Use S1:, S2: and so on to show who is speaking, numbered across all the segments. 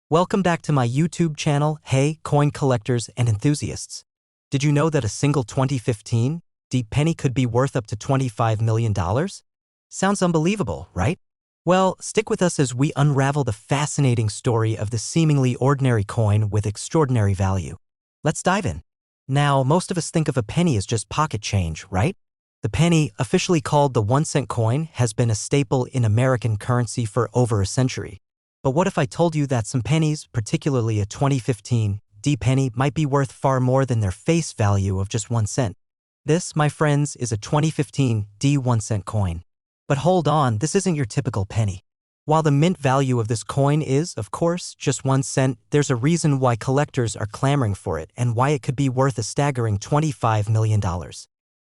S1: Welcome back to my YouTube channel, Hey, Coin Collectors and Enthusiasts. Did you know that a single 2015 D penny could be worth up to $25 million? Sounds unbelievable, right? Well, stick with us as we unravel the fascinating story of the seemingly ordinary coin with extraordinary value. Let's dive in. Now, most of us think of a penny as just pocket change, right? The penny, officially called the 1-cent coin, has been a staple in American currency for over a century. But what if I told you that some pennies, particularly a 2015 D penny, might be worth far more than their face value of just 1 cent? This, my friends, is a 2015 D 1-cent coin. But hold on, this isn't your typical penny. While the mint value of this coin is, of course, just 1 cent, there's a reason why collectors are clamoring for it and why it could be worth a staggering $25 million.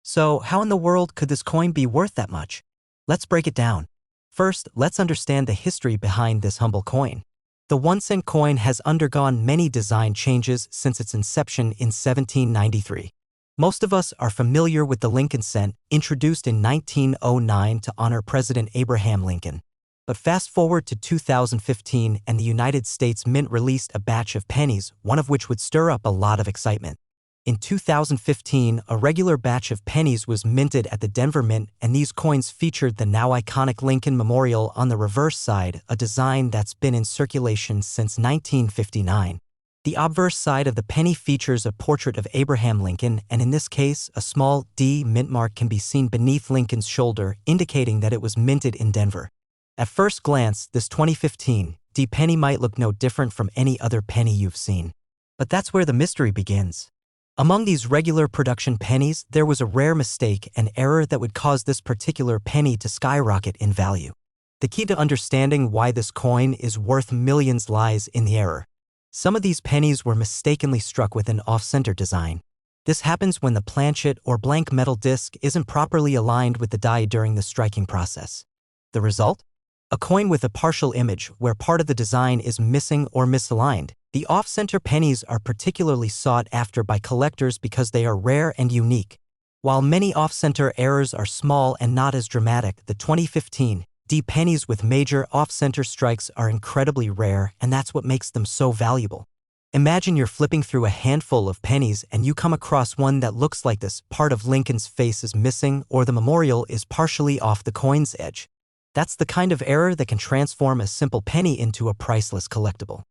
S1: So, how in the world could this coin be worth that much? Let's break it down. First, let's understand the history behind this humble coin. The 1-cent coin has undergone many design changes since its inception in 1793. Most of us are familiar with the Lincoln cent, introduced in 1909 to honor President Abraham Lincoln. But fast forward to 2015 and the United States Mint released a batch of pennies, one of which would stir up a lot of excitement. In 2015, a regular batch of pennies was minted at the Denver Mint, and these coins featured the now iconic Lincoln Memorial on the reverse side, a design that's been in circulation since 1959. The obverse side of the penny features a portrait of Abraham Lincoln, and in this case, a small D mint mark can be seen beneath Lincoln's shoulder, indicating that it was minted in Denver. At first glance, this 2015 D penny might look no different from any other penny you've seen. But that's where the mystery begins. Among these regular production pennies, there was a rare mistake, an error that would cause this particular penny to skyrocket in value. The key to understanding why this coin is worth millions lies in the error. Some of these pennies were mistakenly struck with an off-center design. This happens when the planchet or blank metal disc isn't properly aligned with the die during the striking process. The result? A coin with a partial image where part of the design is missing or misaligned. The off-center pennies are particularly sought after by collectors because they are rare and unique. While many off-center errors are small and not as dramatic, the 2015 D pennies with major off-center strikes are incredibly rare, and that's what makes them so valuable. Imagine you're flipping through a handful of pennies and you come across one that looks like this. Part of Lincoln's face is missing, or the memorial is partially off the coin's edge. That's the kind of error that can transform a simple penny into a priceless collectible.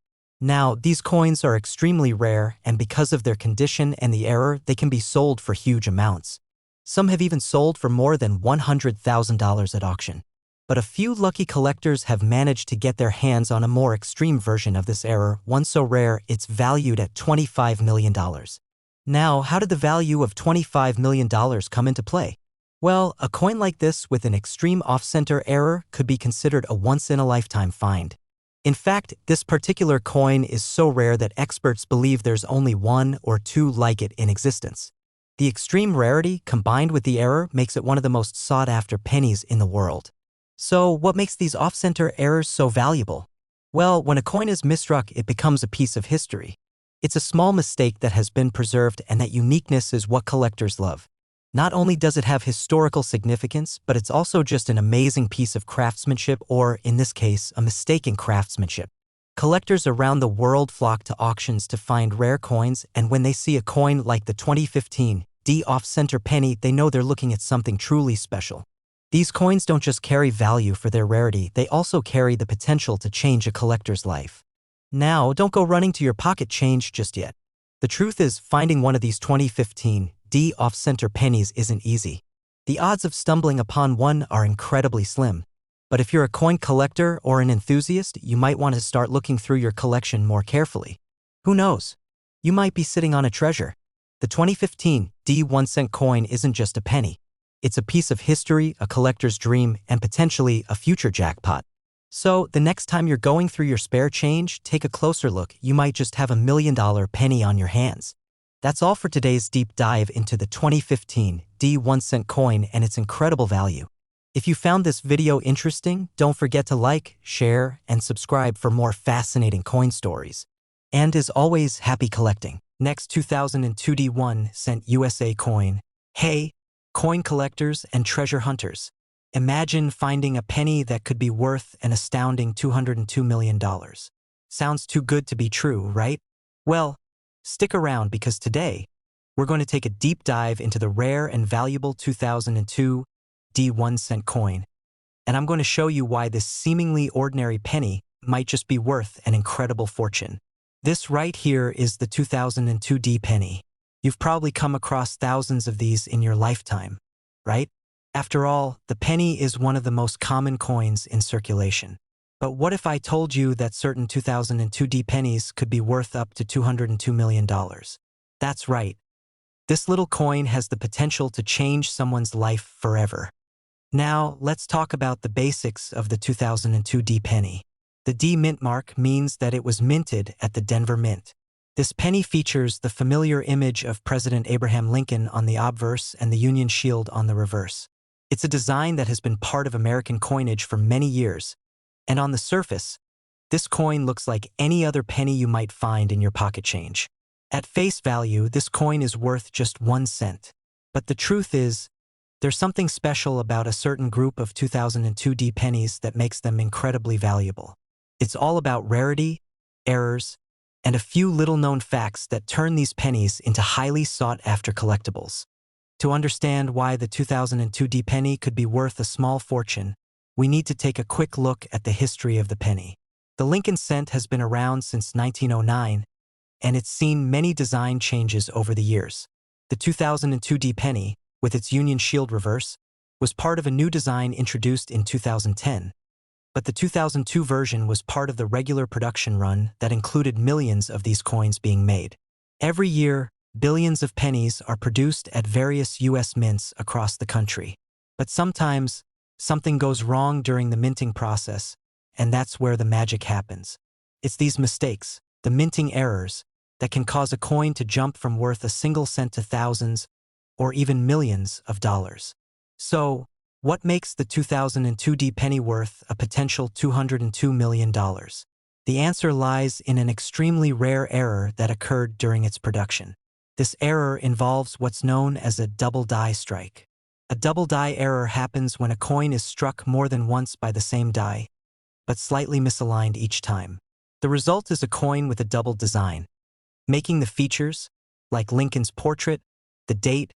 S1: Now, these coins are extremely rare, and because of their condition and the error, they can be sold for huge amounts. Some have even sold for more than $100,000 at auction. But a few lucky collectors have managed to get their hands on a more extreme version of this error, one so rare it's valued at $25 million. Now, how did the value of $25 million come into play? Well, a coin like this with an extreme off-center error could be considered a once-in-a-lifetime find. In fact, this particular coin is so rare that experts believe there's only one or two like it in existence. The extreme rarity, combined with the error, makes it one of the most sought-after pennies in the world. So, what makes these off-center errors so valuable? Well, when a coin is misstruck, it becomes a piece of history. It's a small mistake that has been preserved, and that uniqueness is what collectors love. Not only does it have historical significance, but it's also just an amazing piece of craftsmanship, or, in this case, a mistake in craftsmanship. Collectors around the world flock to auctions to find rare coins, and when they see a coin like the 2015 D off-center penny, they know they're looking at something truly special. These coins don't just carry value for their rarity, they also carry the potential to change a collector's life. Now, don't go running to your pocket change just yet. The truth is, finding one of these 2015 D off-center pennies isn't easy. The odds of stumbling upon one are incredibly slim. But if you're a coin collector or an enthusiast, you might want to start looking through your collection more carefully. Who knows? You might be sitting on a treasure. The 2015 D 1-cent coin isn't just a penny. It's a piece of history, a collector's dream, and potentially a future jackpot. So, the next time you're going through your spare change, take a closer look. You might just have $1 million penny on your hands. That's all for today's deep dive into the 2015 D 1-cent coin and its incredible value. If you found this video interesting, don't forget to like, share, and subscribe for more fascinating coin stories. And as always, happy collecting. Next 2002 D 1-cent USA coin. Hey, coin collectors and treasure hunters. Imagine finding a penny that could be worth an astounding $202 million. Sounds too good to be true, right? Well, stick around because today, we're going to take a deep dive into the rare and valuable 2002 D1 cent coin, and I'm going to show you why this seemingly ordinary penny might just be worth an incredible fortune. This right here is the 2002 D penny. You've probably come across thousands of these in your lifetime, right? After all, the penny is one of the most common coins in circulation. But what if I told you that certain 2002 D pennies could be worth up to $202 million? That's right. This little coin has the potential to change someone's life forever. Now, let's talk about the basics of the 2002 D penny. The D mint mark means that it was minted at the Denver Mint. This penny features the familiar image of President Abraham Lincoln on the obverse and the Union Shield on the reverse. It's a design that has been part of American coinage for many years, and on the surface, this coin looks like any other penny you might find in your pocket change. At face value, this coin is worth just 1 cent. But the truth is, there's something special about a certain group of 2002 D pennies that makes them incredibly valuable. It's all about rarity, errors, and a few little-known facts that turn these pennies into highly sought-after collectibles. To understand why the 2002 D penny could be worth a small fortune, we need to take a quick look at the history of the penny. The Lincoln cent has been around since 1909, and it's seen many design changes over the years. The 2002 D penny, with its Union Shield reverse, was part of a new design introduced in 2010, but the 2002 version was part of the regular production run that included millions of these coins being made. Every year, billions of pennies are produced at various U.S. mints across the country. But sometimes, something goes wrong during the minting process, and that's where the magic happens. It's these mistakes, the minting errors, that can cause a coin to jump from worth a single cent to thousands or even millions of dollars. So, what makes the 2002 D penny worth a potential $202 million? The answer lies in an extremely rare error that occurred during its production. This error involves what's known as a double die strike. A double die error happens when a coin is struck more than once by the same die, but slightly misaligned each time. The result is a coin with a double design, making the features, like Lincoln's portrait, the date,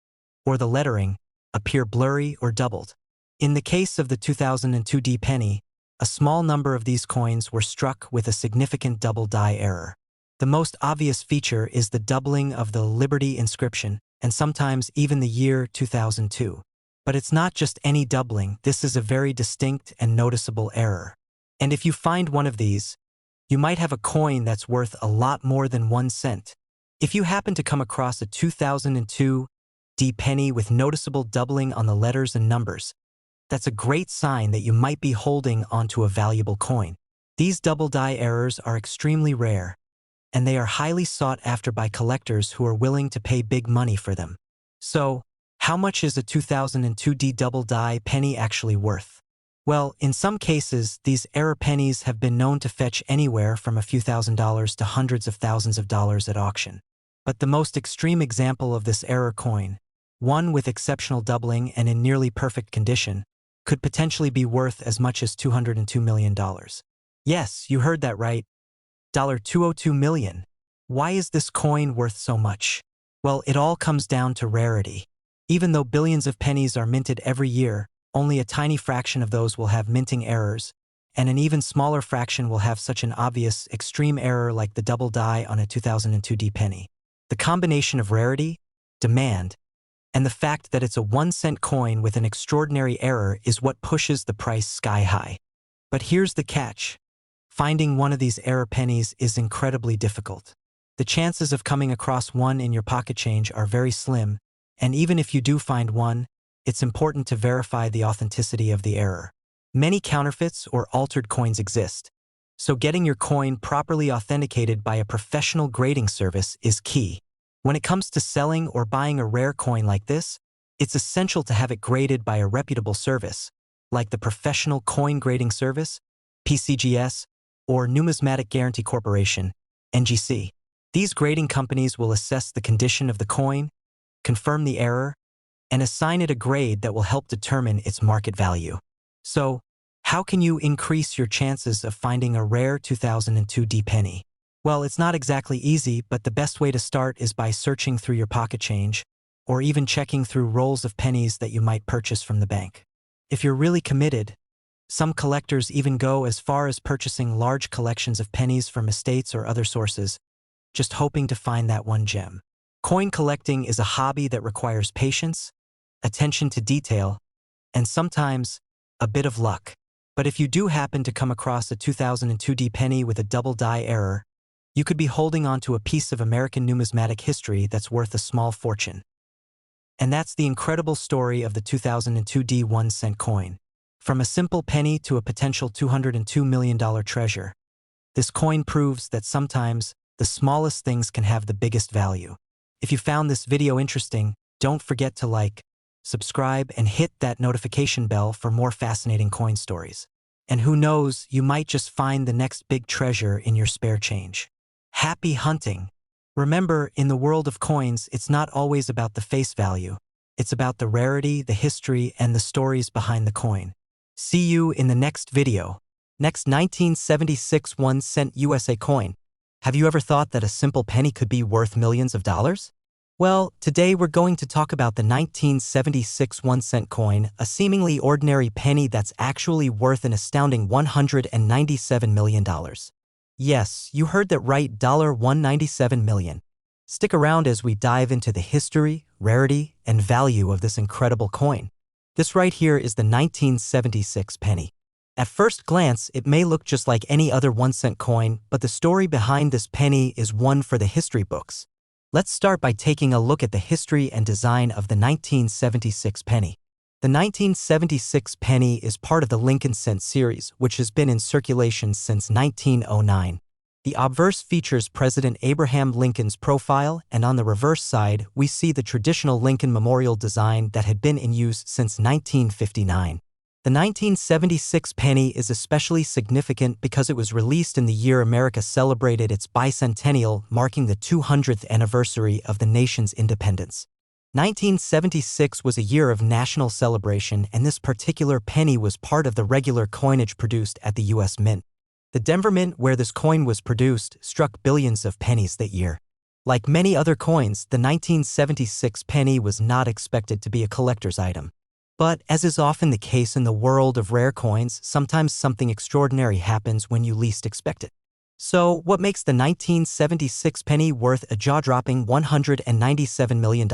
S1: or the lettering, appear blurry or doubled. In the case of the 2002 D penny, a small number of these coins were struck with a significant double die error. The most obvious feature is the doubling of the Liberty inscription, and sometimes even the year 2002. But it's not just any doubling, this is a very distinct and noticeable error. And if you find one of these, you might have a coin that's worth a lot more than 1 cent. If you happen to come across a 2002 D penny with noticeable doubling on the letters and numbers, that's a great sign that you might be holding onto a valuable coin. These double die errors are extremely rare, and they are highly sought after by collectors who are willing to pay big money for them. So, how much is a 2002 D double die penny actually worth? Well, in some cases, these error pennies have been known to fetch anywhere from a few $1,000s to hundreds of thousands of dollars at auction. But the most extreme example of this error coin, one with exceptional doubling and in nearly perfect condition, could potentially be worth as much as $202 million. Yes, you heard that right. $202 million. Why is this coin worth so much? Well, it all comes down to rarity. Even though billions of pennies are minted every year, only a tiny fraction of those will have minting errors, and an even smaller fraction will have such an obvious, extreme error like the double die on a 2002 D penny. The combination of rarity, demand, and the fact that it's a 1 cent coin with an extraordinary error is what pushes the price sky high. But here's the catch. Finding one of these error pennies is incredibly difficult. The chances of coming across one in your pocket change are very slim, and even if you do find one, it's important to verify the authenticity of the error. Many counterfeits or altered coins exist, so getting your coin properly authenticated by a professional grading service is key. When it comes to selling or buying a rare coin like this, it's essential to have it graded by a reputable service, like the Professional Coin Grading Service, PCGS, or Numismatic Guarantee Corporation, NGC. These grading companies will assess the condition of the coin, confirm the error, and assign it a grade that will help determine its market value. So, How can you increase your chances of finding a rare 2002 penny? Well, it's not exactly easy, but the best way to start is by searching through your pocket change, or even checking through rolls of pennies that you might purchase from the bank. If you're really committed, some collectors even go as far as purchasing large collections of pennies from estates or other sources, just hoping to find that one gem. Coin collecting is a hobby that requires patience, attention to detail, and sometimes a bit of luck. But if you do happen to come across a 2002 penny with a double die error, you could be holding on to a piece of American numismatic history that's worth a small fortune. And that's the incredible story of the 2002 1-cent coin. From a simple penny to a potential $202 million treasure, this coin proves that sometimes the smallest things can have the biggest value. If you found this video interesting, don't forget to like, subscribe, and hit that notification bell for more fascinating coin stories. And who knows, you might just find the next big treasure in your spare change. Happy hunting! Remember, in the world of coins, it's not always about the face value. It's about the rarity, the history, and the stories behind the coin. See you in the next video. Next 1976 1-cent USA coin. Have you ever thought that a simple penny could be worth millions of dollars? Well, today we're going to talk about the 1976 1-cent coin, a seemingly ordinary penny that's actually worth an astounding $197 million. Yes, you heard that right, $197 million. Stick around as we dive into the history, rarity, and value of this incredible coin. This right here is the 1976 penny. At first glance, it may look just like any other 1-cent coin, but the story behind this penny is one for the history books. Let's start by taking a look at the history and design of the 1976 penny. The 1976 penny is part of the Lincoln cent series, which has been in circulation since 1909. The obverse features President Abraham Lincoln's profile, and on the reverse side, we see the traditional Lincoln Memorial design that had been in use since 1959. The 1976 penny is especially significant because it was released in the year America celebrated its bicentennial, marking the 200th anniversary of the nation's independence. 1976 was a year of national celebration, and this particular penny was part of the regular coinage produced at the U.S. Mint. The Denver Mint, where this coin was produced, struck billions of pennies that year. Like many other coins, the 1976 penny was not expected to be a collector's item. But, as is often the case in the world of rare coins, sometimes something extraordinary happens when you least expect it. So, what makes the 1976 penny worth a jaw-dropping $197 million?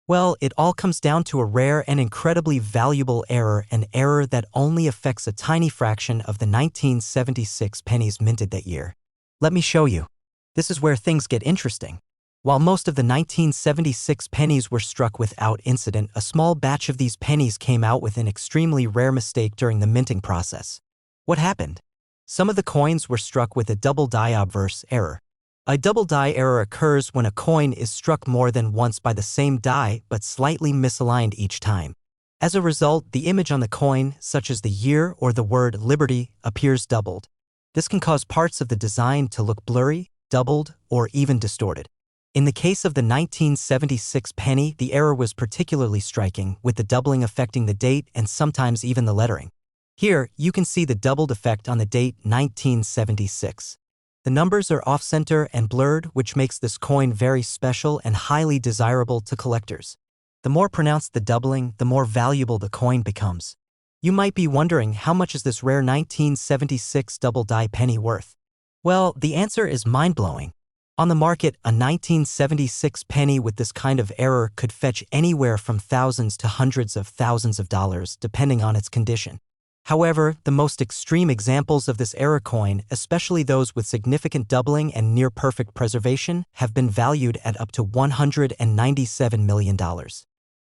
S1: Well, it all comes down to a rare and incredibly valuable error, an error that only affects a tiny fraction of the 1976 pennies minted that year. Let me show you. This is where things get interesting. While most of the 1976 pennies were struck without incident, a small batch of these pennies came out with an extremely rare mistake during the minting process. What happened? Some of the coins were struck with a double die obverse error. A double die error occurs when a coin is struck more than once by the same die but slightly misaligned each time. As a result, the image on the coin, such as the year or the word Liberty, appears doubled. This can cause parts of the design to look blurry, doubled, or even distorted. In the case of the 1976 penny, the error was particularly striking, with the doubling affecting the date and sometimes even the lettering. Here, you can see the doubled effect on the date 1976. The numbers are off-center and blurred, which makes this coin very special and highly desirable to collectors. The more pronounced the doubling, the more valuable the coin becomes. You might be wondering, how much is this rare 1976 double die penny worth? Well, the answer is mind-blowing. On the market, a 1976 penny with this kind of error could fetch anywhere from thousands to hundreds of thousands of dollars, depending on its condition. However, the most extreme examples of this error coin, especially those with significant doubling and near-perfect preservation, have been valued at up to $197 million.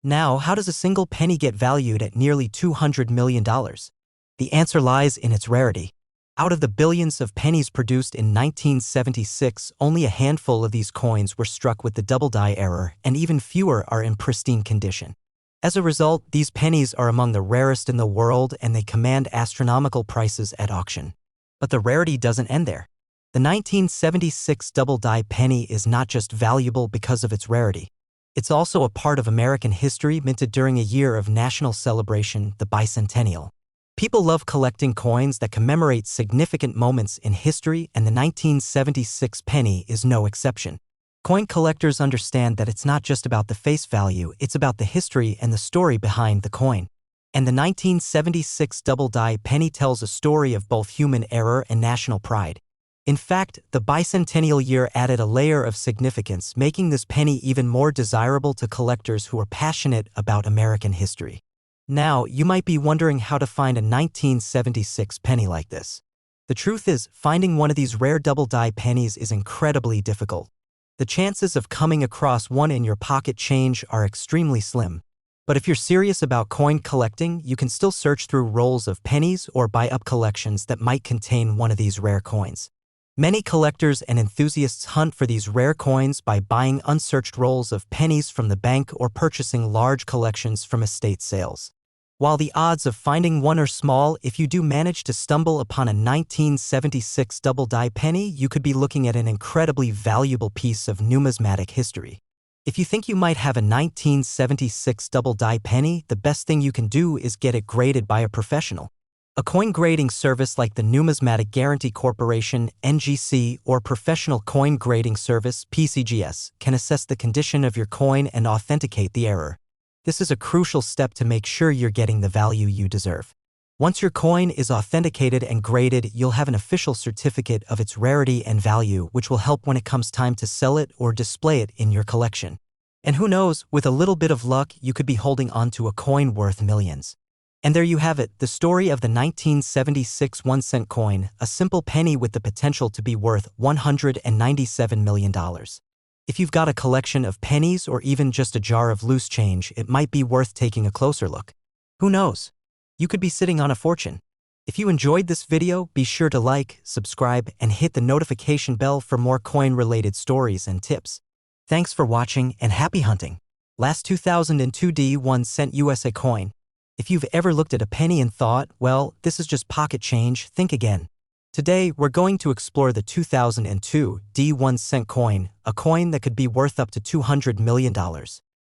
S1: Now, how does a single penny get valued at nearly $200 million? The answer lies in its rarity. Out of the billions of pennies produced in 1976, only a handful of these coins were struck with the double die error, and even fewer are in pristine condition. As a result, these pennies are among the rarest in the world, and they command astronomical prices at auction. But the rarity doesn't end there. The 1976 double die penny is not just valuable because of its rarity. It's also a part of American history, minted during a year of national celebration, the bicentennial. People love collecting coins that commemorate significant moments in history, and the 1976 penny is no exception. Coin collectors understand that it's not just about the face value, it's about the history and the story behind the coin. And the 1976 double-die penny tells a story of both human error and national pride. In fact, the bicentennial year added a layer of significance, making this penny even more desirable to collectors who are passionate about American history. Now, you might be wondering how to find a 1976 penny like this. The truth is, finding one of these rare double-die pennies is incredibly difficult. The chances of coming across one in your pocket change are extremely slim. But if you're serious about coin collecting, you can still search through rolls of pennies or buy up collections that might contain one of these rare coins. Many collectors and enthusiasts hunt for these rare coins by buying unsearched rolls of pennies from the bank or purchasing large collections from estate sales. While the odds of finding one are small, if you do manage to stumble upon a 1976 double-die penny, you could be looking at an incredibly valuable piece of numismatic history. If you think you might have a 1976 double-die penny, the best thing you can do is get it graded by a professional. A coin grading service like the Numismatic Guarantee Corporation, NGC, or Professional Coin Grading Service, PCGS, can assess the condition of your coin and authenticate the error. This is a crucial step to make sure you're getting the value you deserve. Once your coin is authenticated and graded, you'll have an official certificate of its rarity and value, which will help when it comes time to sell it or display it in your collection. And who knows, with a little bit of luck, you could be holding onto a coin worth millions. And there you have it, the story of the 1976 1-cent coin, a simple penny with the potential to be worth $197 million. If you've got a collection of pennies or even just a jar of loose change, it might be worth taking a closer look. Who knows? You could be sitting on a fortune. If you enjoyed this video, be sure to like, subscribe, and hit the notification bell for more coin-related stories and tips. Thanks for watching and happy hunting. Last 2002 D1-cent USA coin. If you've ever looked at a penny and thought, well, this is just pocket change, think again. Today, we're going to explore the 2002 D1-cent coin, a coin that could be worth up to $200 million.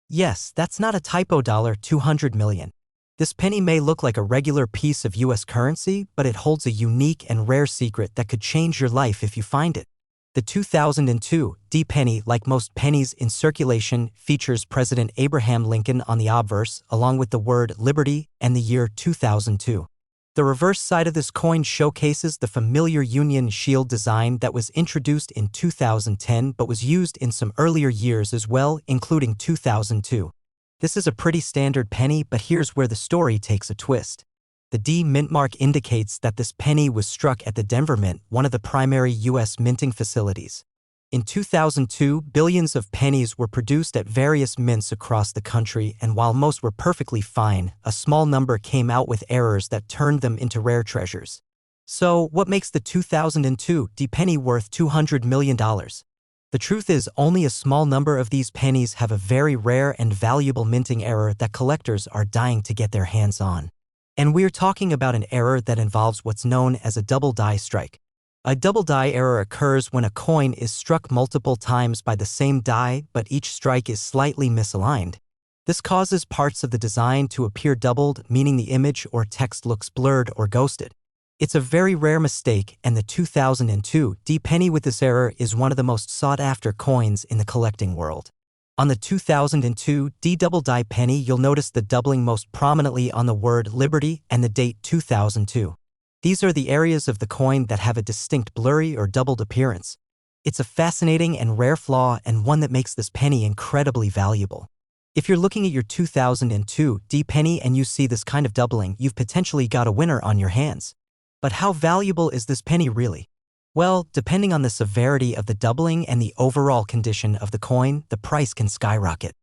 S1: Yes, that's not a typo dollar, $200 million. This penny may look like a regular piece of US currency, but it holds a unique and rare secret that could change your life if you find it. The 2002 D penny, like most pennies in circulation, features President Abraham Lincoln on the obverse, along with the word liberty and the year 2002. The reverse side of this coin showcases the familiar Union shield design that was introduced in 2010 but was used in some earlier years as well, including 2002. This is a pretty standard penny, but here's where the story takes a twist. The D mint mark indicates that this penny was struck at the Denver Mint, one of the primary U.S. minting facilities. In 2002, billions of pennies were produced at various mints across the country, and while most were perfectly fine, a small number came out with errors that turned them into rare treasures. So, what makes the 2002 D penny worth $200 million? The truth is, only a small number of these pennies have a very rare and valuable minting error that collectors are dying to get their hands on. And we're talking about an error that involves what's known as a double die strike. A double die error occurs when a coin is struck multiple times by the same die, but each strike is slightly misaligned. This causes parts of the design to appear doubled, meaning the image or text looks blurred or ghosted. It's a very rare mistake, and the 2002 D penny with this error is one of the most sought-after coins in the collecting world. On the 2002 D double die penny, you'll notice the doubling most prominently on the word liberty and the date 2002. These are the areas of the coin that have a distinct blurry or doubled appearance. It's a fascinating and rare flaw, and one that makes this penny incredibly valuable. If you're looking at your 2002 D penny and you see this kind of doubling, you've potentially got a winner on your hands. But how valuable is this penny really? Well, depending on the severity of the doubling and the overall condition of the coin, the price can skyrocket.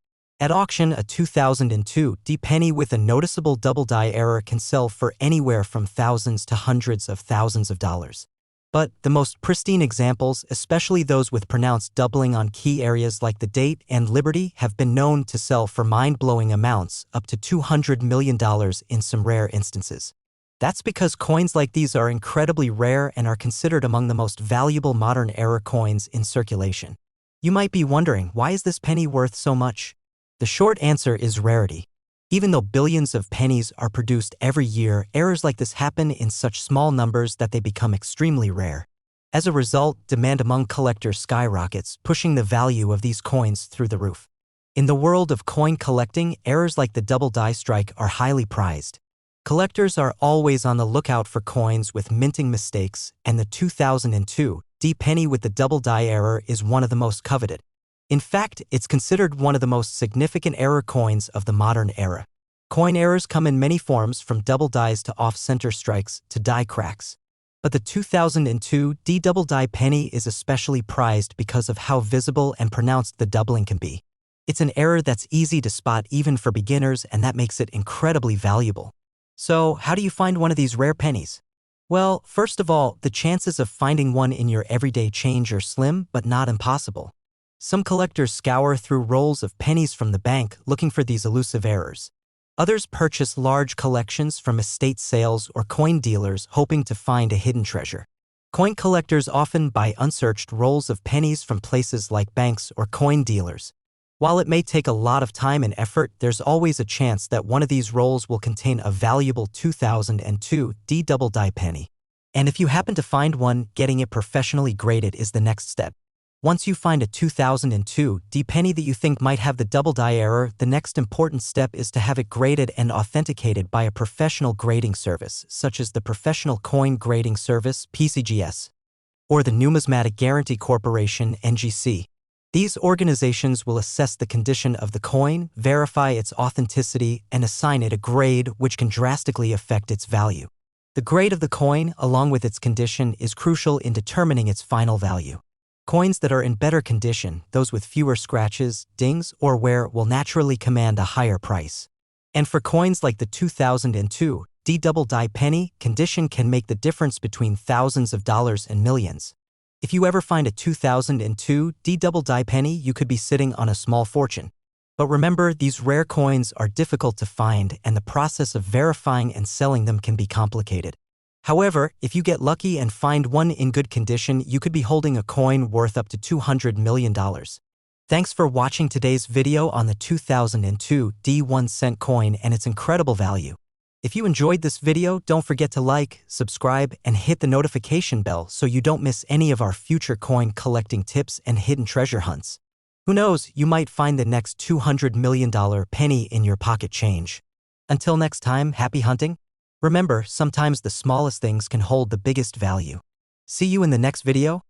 S1: At auction, a 2002 D penny with a noticeable double die error can sell for anywhere from thousands to hundreds of thousands of dollars. But the most pristine examples, especially those with pronounced doubling on key areas like the date and liberty, have been known to sell for mind-blowing amounts, up to $200 million in some rare instances. That's because coins like these are incredibly rare and are considered among the most valuable modern era coins in circulation. You might be wondering, why is this penny worth so much? The short answer is rarity. Even though billions of pennies are produced every year, errors like this happen in such small numbers that they become extremely rare. As a result, demand among collectors skyrockets, pushing the value of these coins through the roof. In the world of coin collecting, errors like the double die strike are highly prized. Collectors are always on the lookout for coins with minting mistakes, and the 2002 D penny with the double die error is one of the most coveted. In fact, it's considered one of the most significant error coins of the modern era. Coin errors come in many forms, from double dies to off-center strikes to die cracks. But the 2002 D double die penny is especially prized because of how visible and pronounced the doubling can be. It's an error that's easy to spot even for beginners, and that makes it incredibly valuable. So, how do you find one of these rare pennies? Well, first of all, the chances of finding one in your everyday change are slim, but not impossible. Some collectors scour through rolls of pennies from the bank looking for these elusive errors. Others purchase large collections from estate sales or coin dealers hoping to find a hidden treasure. Coin collectors often buy unsearched rolls of pennies from places like banks or coin dealers. While it may take a lot of time and effort, there's always a chance that one of these rolls will contain a valuable 2002 D double die penny. And if you happen to find one, getting it professionally graded is the next step. Once you find a 2002 D penny that you think might have the double die error, the next important step is to have it graded and authenticated by a professional grading service, such as the Professional Coin Grading Service (PCGS) or the Numismatic Guarantee Corporation (NGC). These organizations will assess the condition of the coin, verify its authenticity, and assign it a grade which can drastically affect its value. The grade of the coin, along with its condition, is crucial in determining its final value. Coins that are in better condition, those with fewer scratches, dings, or wear, will naturally command a higher price. And for coins like the 2002 D double die penny, condition can make the difference between thousands of dollars and millions. If you ever find a 2002 D double die penny, you could be sitting on a small fortune. But remember, these rare coins are difficult to find, and the process of verifying and selling them can be complicated. However, if you get lucky and find one in good condition, you could be holding a coin worth up to $200 million. Thanks for watching today's video on the 2002 D 1-cent coin and its incredible value. If you enjoyed this video, don't forget to like, subscribe, and hit the notification bell so you don't miss any of our future coin collecting tips and hidden treasure hunts. Who knows, you might find the next $200 million penny in your pocket change. Until next time, happy hunting! Remember, sometimes the smallest things can hold the biggest value. See you in the next video.